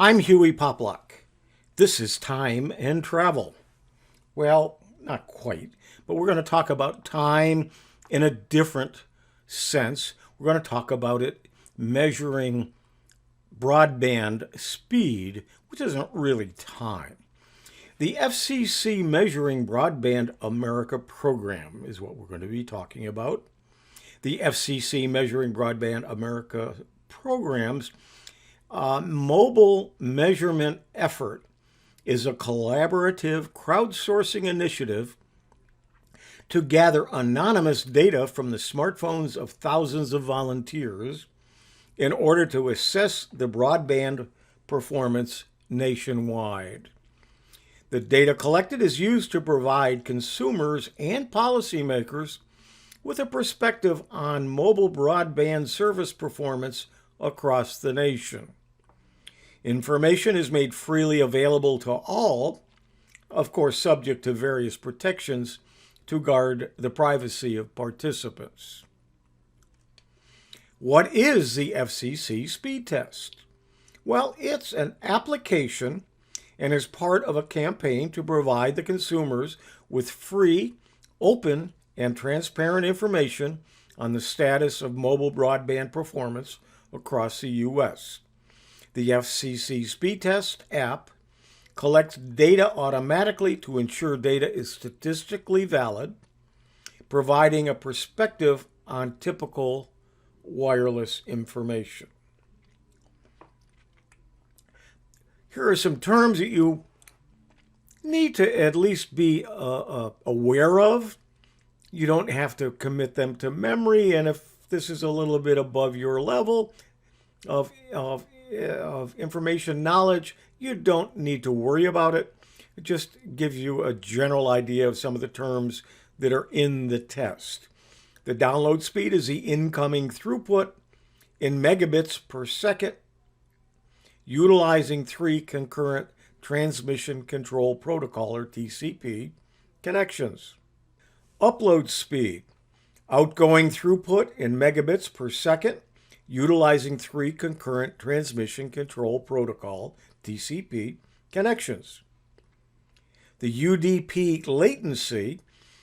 I'm Hewie Poplock. This is Time and Travel. Well, not quite, but we're going to talk about time in a different sense. We're going to talk about it measuring broadband speed, which isn't really time. The FCC Measuring Broadband America program is what we're going to be talking about. The FCC Measuring Broadband America program's mobile measurement effort is a collaborative crowdsourcing initiative to gather anonymous data from the smartphones of thousands of volunteers in order to assess the broadband performance nationwide. The data collected is used to provide consumers and policymakers with a perspective on mobile broadband service performance across the nation. Information is made freely available to all, of course subject to various protections to guard the privacy of participants. What is the FCC Speed Test? Well, it's an application and is part of a campaign to provide the consumers with free, open, and transparent information on the status of mobile broadband performance across the U.S. The FCC Speed Test app collects data automatically to ensure data is statistically valid, providing a perspective on typical wireless information. Here are some terms that you need to at least be aware of. You don't have to commit them to memory, and if this is a little bit above your level of information knowledge, you don't need to worry about it. It just gives you a general idea of some of the terms that are in the test. The download speed is the incoming throughput in megabits per second, utilizing 3 concurrent transmission control protocol, or TCP, connections. Upload speed, outgoing throughput in megabits per second, utilizing 3 concurrent transmission control protocol, TCP, connections. The UDP latency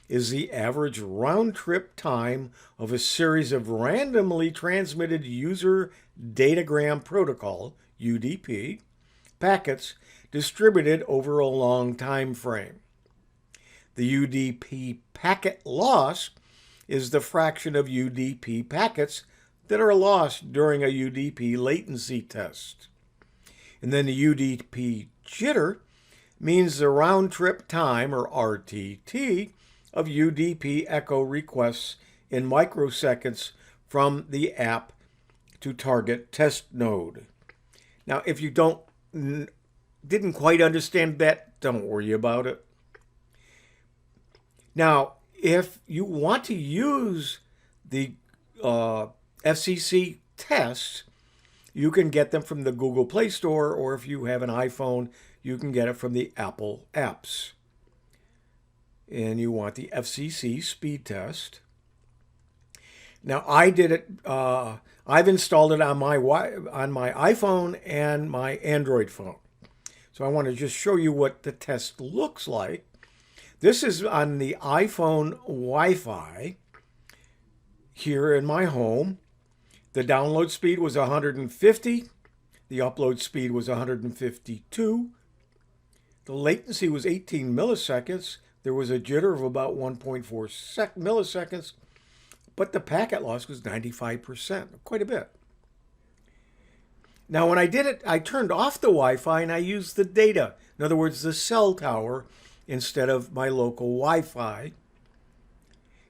is the average round-trip time of a series of randomly transmitted user datagram protocol, UDP, packets distributed over a long time frame. The UDP packet loss is the fraction of UDP packets that are lost during a UDP latency test. And then the UDP jitter means the round-trip time, or RTT, of UDP echo requests in microseconds from the app to target test node. Now, if you didn't quite understand that, don't worry about it. Now, if you want to use the FCC tests, you can get them from the Google Play Store, or if you have an iPhone, you can get it from the Apple apps. And you want the FCC Speed Test. Now, I did it. I've installed it on my iPhone and my Android phone. So I want to just show you what the test looks like. This is on the iPhone Wi-Fi here in my home. The download speed was 150. The upload speed was 152. The latency was 18 milliseconds. There was a jitter of about 1.4 milliseconds, but the packet loss was 95%, quite a bit. Now, when I did it, I turned off the Wi-Fi and I used the data. In other words, the cell tower instead of my local Wi-Fi.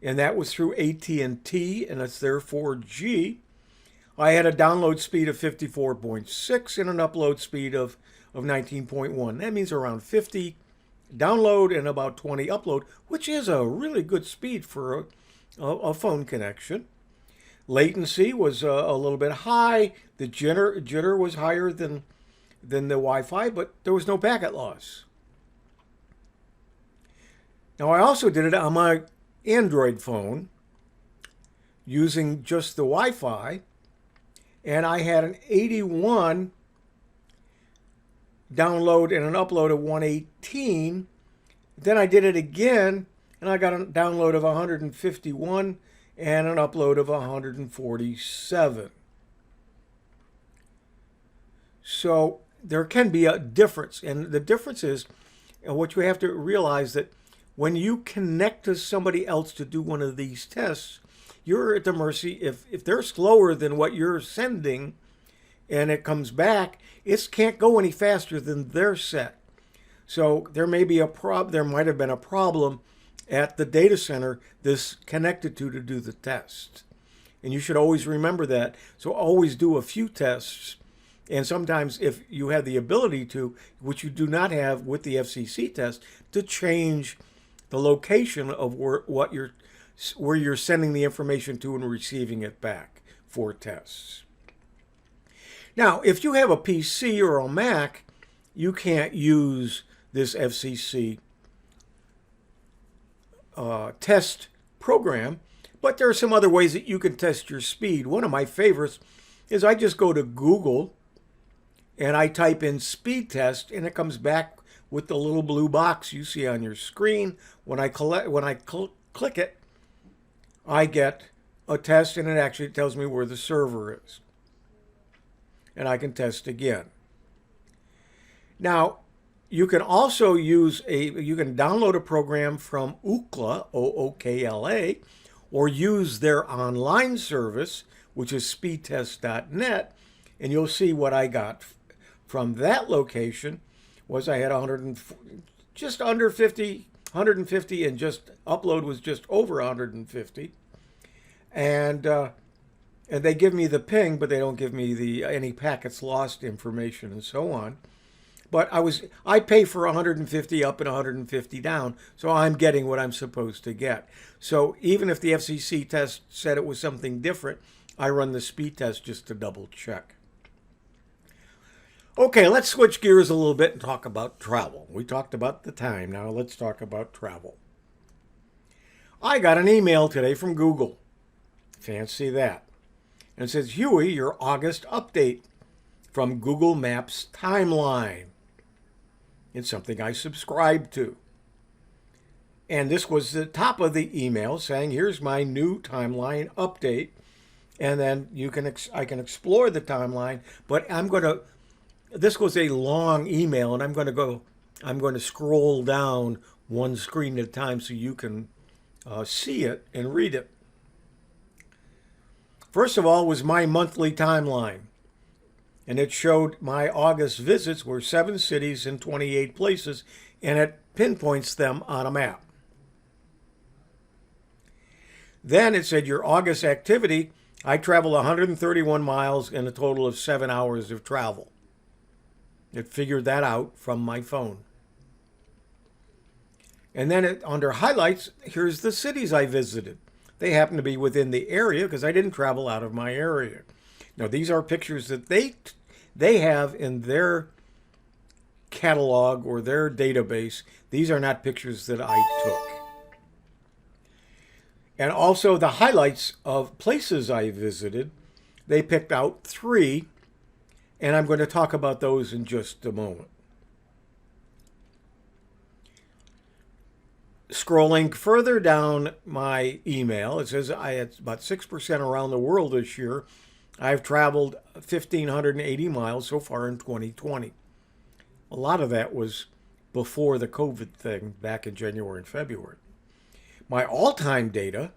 And that was through AT&T, and it's their 4G. I had a download speed of 54.6 and an upload speed of 19.1. That means around 50 download and about 20 upload, which is a really good speed for a phone connection. Latency was a little bit high. The jitter was higher than the Wi-Fi, but there was no packet loss. Now, I also did it on my Android phone using just the Wi-Fi, and I had an 81 download and an upload of 118. Then I did it again, and I got a download of 151 and an upload of 147. So there can be a difference, and the difference is, and what you have to realize, that when you connect to somebody else to do one of these tests, you're at the mercy. If they're slower than what you're sending and it comes back, it can't go any faster than their set. So there may be there might have been a problem at the data center this connected to do the test. And you should always remember that. So always do a few tests. And sometimes if you have the ability to, which you do not have with the FCC test, to change the location of where you're sending the information to and receiving it back for tests. Now, if you have a PC or a Mac, you can't use this FCC test program, but there are some other ways that you can test your speed. One of my favorites is I just go to Google and I type in speed test, and it comes back with the little blue box you see on your screen. When I click it, I get a test, and it actually tells me where the server is. And I can test again. Now, you can also you can download a program from Ookla, Ookla, or use their online service, which is speedtest.net, and you'll see what I got from that location was I had just under 50, 150, and just upload was just over 150. And they give me the ping, but they don't give me any packets lost information and so on. But I pay for 150 up and 150 down, so I'm getting what I'm supposed to get. So even if the FCC test said it was something different, I run the speed test just to double check. Okay, let's switch gears a little bit and talk about travel. We talked about the time. Now let's talk about travel. I got an email today from Google. Fancy that. And it says, Hewie, your August update from Google Maps timeline. It's something I subscribe to. And this was the top of the email saying, here's my new timeline update. And then I can explore the timeline, but this was a long email, and I'm going to scroll down one screen at a time so you can see it and read it. First of all was my monthly timeline, and it showed my August visits were 7 cities in 28 places, and it pinpoints them on a map. Then it said your August activity, I traveled 131 miles in a total of 7 hours of travel. It figured that out from my phone. And then under highlights, here's the cities I visited. They happen to be within the area because I didn't travel out of my area. Now, these are pictures that they have in their catalog or their database. These are not pictures that I took. And also the highlights of places I visited, they picked out 3. And I'm going to talk about those in just a moment. Scrolling further down my email, it says I had about 6% around the world this year. I've traveled 1,580 miles so far in 2020. A lot of that was before the COVID thing back in January and February. My all-time data,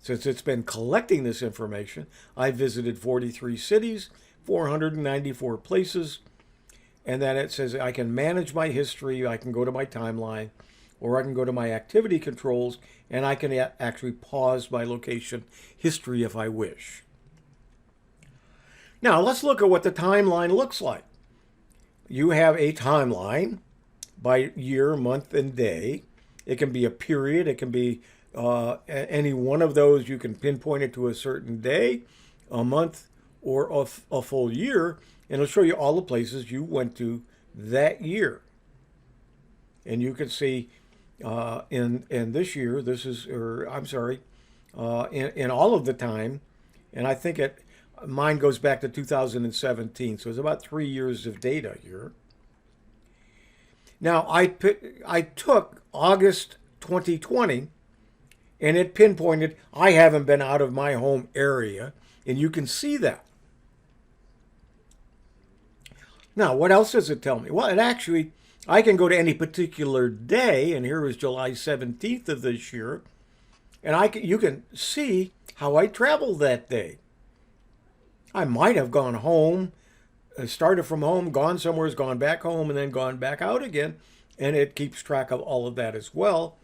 since it's been collecting this information, I visited 43 cities, 494 places, and then it says I can manage my history, I can go to my timeline, or I can go to my activity controls, and I can actually pause my location history if I wish. Now let's look at what the timeline looks like. You have a timeline by year, month, and day. It can be a period, it can be any one of those. You can pinpoint it to a certain day, a month, or a full year, and it'll show you all the places you went to that year. And you can see in this year, in all of the time, and I think mine goes back to 2017, so it's about 3 years of data here. Now, I took August 2020, and it pinpointed I haven't been out of my home area, and you can see that. Now, what else does it tell me? Well, it actually, I can go to any particular day, and here is July 17th of this year, and you can see how I traveled that day. I might have gone home, started from home, gone somewhere, gone back home, and then gone back out again. And it keeps track of all of that as well.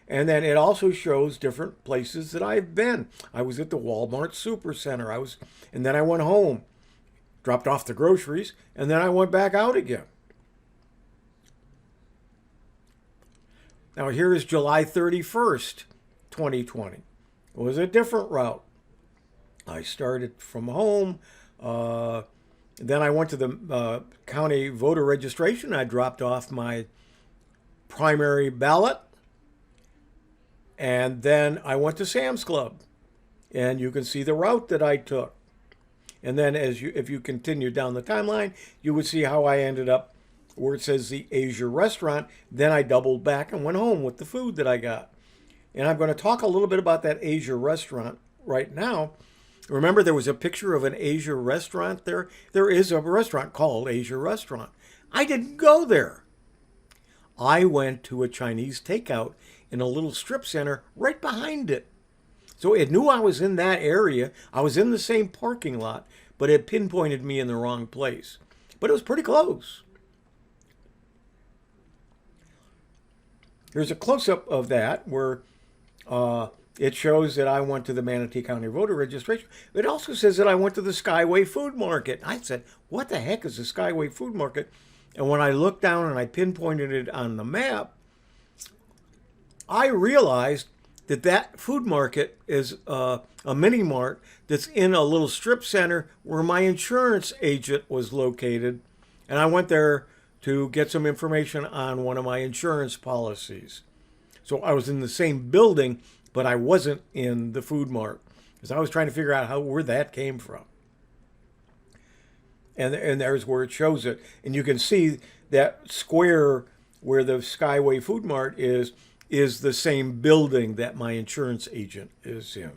And then it also shows different places that I've been. I was at the Walmart Supercenter. And then I went home, dropped off the groceries, and then I went back out again. Now here is July 31st, 2020. It was a different route. I started from home. Then I went to the county voter registration. I dropped off my primary ballot. And then I went to Sam's Club. And you can see the route that I took. And then if you continue down the timeline, you would see how I ended up where it says the Asia restaurant. Then I doubled back and went home with the food that I got. And I'm going to talk a little bit about that Asia restaurant right now. Remember, there was a picture of an Asia restaurant there? There is a restaurant called Asia Restaurant. I didn't go there. I went to a Chinese takeout in a little strip center right behind it. So it knew I was in that area. I was in the same parking lot, but it pinpointed me in the wrong place. But it was pretty close. Here's a close-up of that where it shows that I went to the Manatee County voter registration. It also says that I went to the Skyway Food Market. I said, what the heck is the Skyway Food Market? And when I looked down and I pinpointed it on the map, I realized that food market is a mini mart that's in a little strip center where my insurance agent was located. And I went there to get some information on one of my insurance policies. So I was in the same building, but I wasn't in the food mart because I was trying to figure out where that came from. And there's where it shows it. And you can see that square where the Skyway Food Mart is the same building that my insurance agent is in.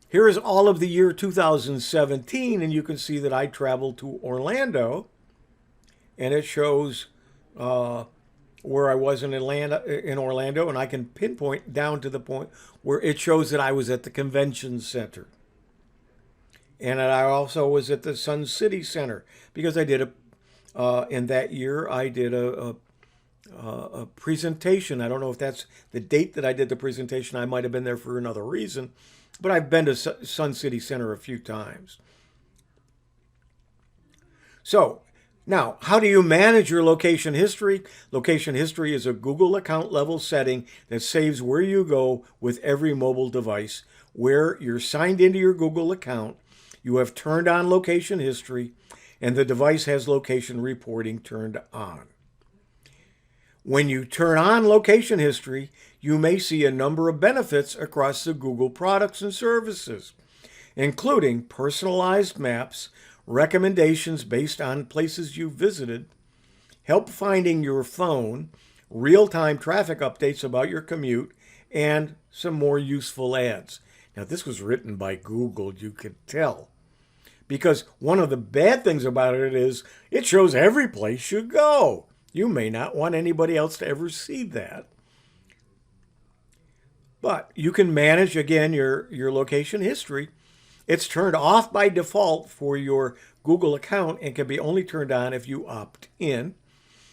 Here is all of the year 2017, and you can see that I traveled to Orlando, and it shows where I was in Orlando, and I can pinpoint down to the point where it shows that I was at the convention center. And I also was at the Sun City Center because I did in that year I did a presentation. I don't know if that's the date that I did the presentation. I might have been there for another reason, but I've been to Sun City Center a few times. So now, how do you manage your location history? Location history is a Google account level setting that saves where you go with every mobile device. Where you're signed into your Google account, you have turned on location history, and the device has location reporting turned on. When you turn on location history, you may see a number of benefits across the Google products and services, including personalized maps, recommendations based on places you visited, help finding your phone, real-time traffic updates about your commute, and some more useful ads. Now, this was written by Google, you could tell. Because one of the bad things about it is it shows every place you go. You may not want anybody else to ever see that. But you can manage, again, your location history. It's turned off by default for your Google account and can be only turned on if you opt in.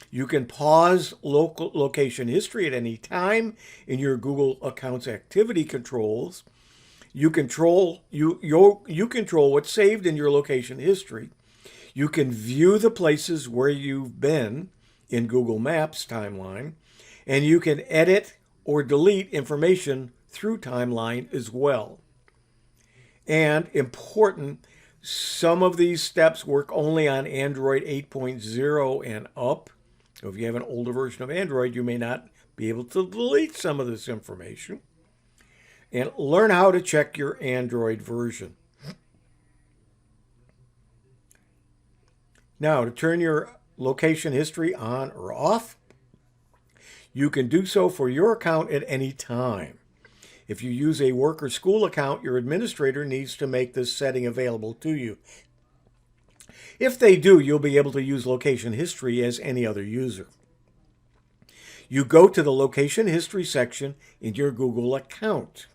You can pause local location history at any time in your Google account's activity controls. You control what's saved in your location history. You can view the places where you've been in Google Maps timeline, and you can edit or delete information through timeline as well. And important, some of these steps work only on Android 8.0 and up. So if you have an older version of Android, you may not be able to delete some of this information. And learn how to check your Android version. Now, to turn your location history on or off, you can do so for your account at any time. If you use a work or school account, your administrator needs to make this setting available to you. If they do, you'll be able to use location history as any other user. You go to the location history section in your Google account.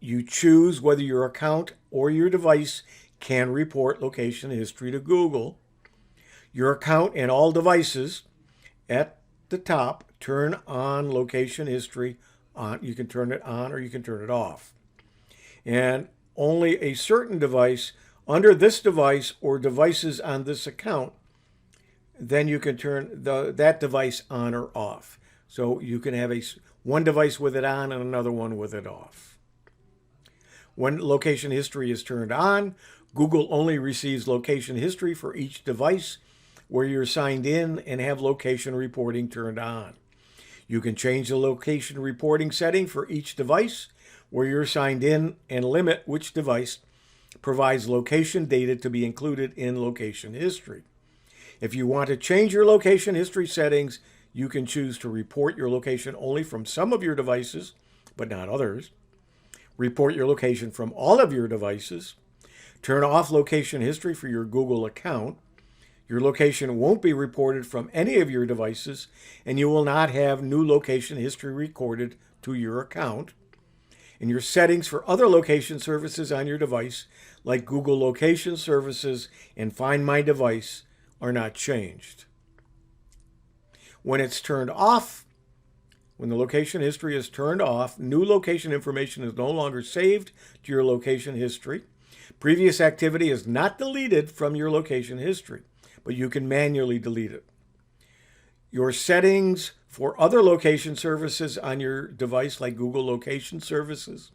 You choose whether your account or your device can report location history to Google. Your account and all devices at the top turn on location history on. You can turn it on or you can turn it off. And only a certain device under this device or devices on this account, then you can turn that device on or off. So you can have one device with it on and another one with it off. When location history is turned on, Google only receives location history for each device where you're signed in and have location reporting turned on. You can change the location reporting setting for each device where you're signed in and limit which device provides location data to be included in location history. If you want to change your location history settings, you can choose to report your location only from some of your devices, but not others. Report your location from all of your devices. Turn off location history for your Google account. Your location won't be reported from any of your devices, and you will not have new location history recorded to your account. And your settings for other location services on your device, like Google Location Services and Find My Device, are not changed. When it's turned off, when the location history is turned off, new location information is no longer saved to your location history. Previous activity is not deleted from your location history, but you can manually delete it. Your settings for other location services on your device, like Google Location Services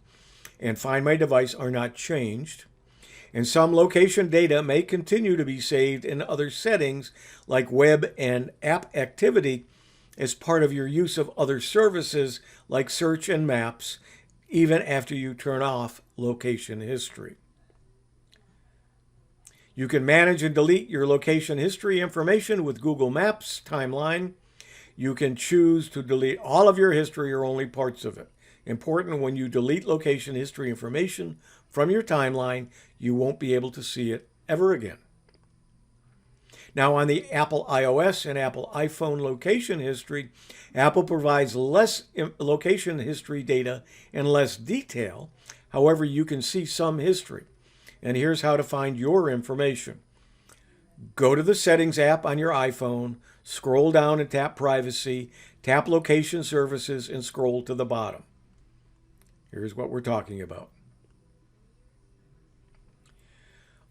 and Find My Device, are not changed. And some location data may continue to be saved in other settings, like web and app activity, as part of your use of other services like search and maps, even after you turn off location history. You can manage and delete your location history information with Google Maps Timeline. You can choose to delete all of your history or only parts of it. Important, when you delete location history information from your timeline, you won't be able to see it ever again. Now, on the Apple iOS and Apple iPhone location history, Apple provides less location history data and less detail. However, you can see some history. And here's how to find your information. Go to the Settings app on your iPhone, scroll down and tap Privacy, tap Location Services, and scroll to the bottom. Here's what we're talking about.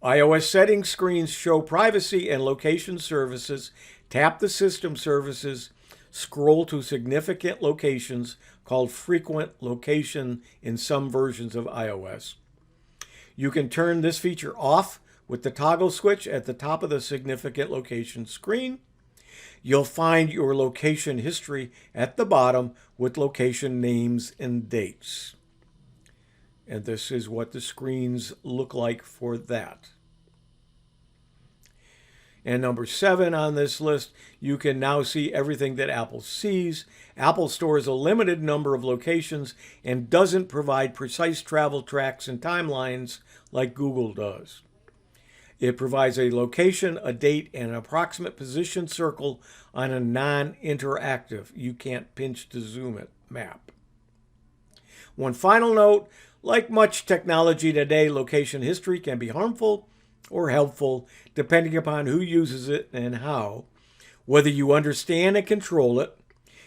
iOS settings screens show privacy and location services. Tap the System Services, scroll to significant locations called frequent location in some versions of iOS. You can turn this feature off with the toggle switch at the top of the significant location screen. You'll find your location history at the bottom with location names and dates. And this is what the screens look like for that. And number 7 on this list, you can now see everything that Apple sees. Apple stores a limited number of locations and doesn't provide precise travel tracks and timelines like Google does. It provides a location, a date, and an approximate position circle on a non-interactive, you can't pinch to zoom it, map. One final note, like much technology today, location history can be harmful or helpful depending upon who uses it and how, whether you understand and control it,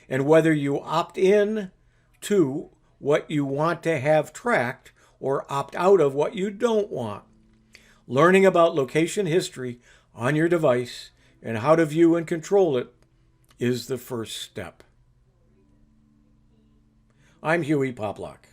and whether you opt in to what you want to have tracked or opt out of what you don't want. Learning about location history on your device and how to view and control it is the first step. I'm Hewie Poplock.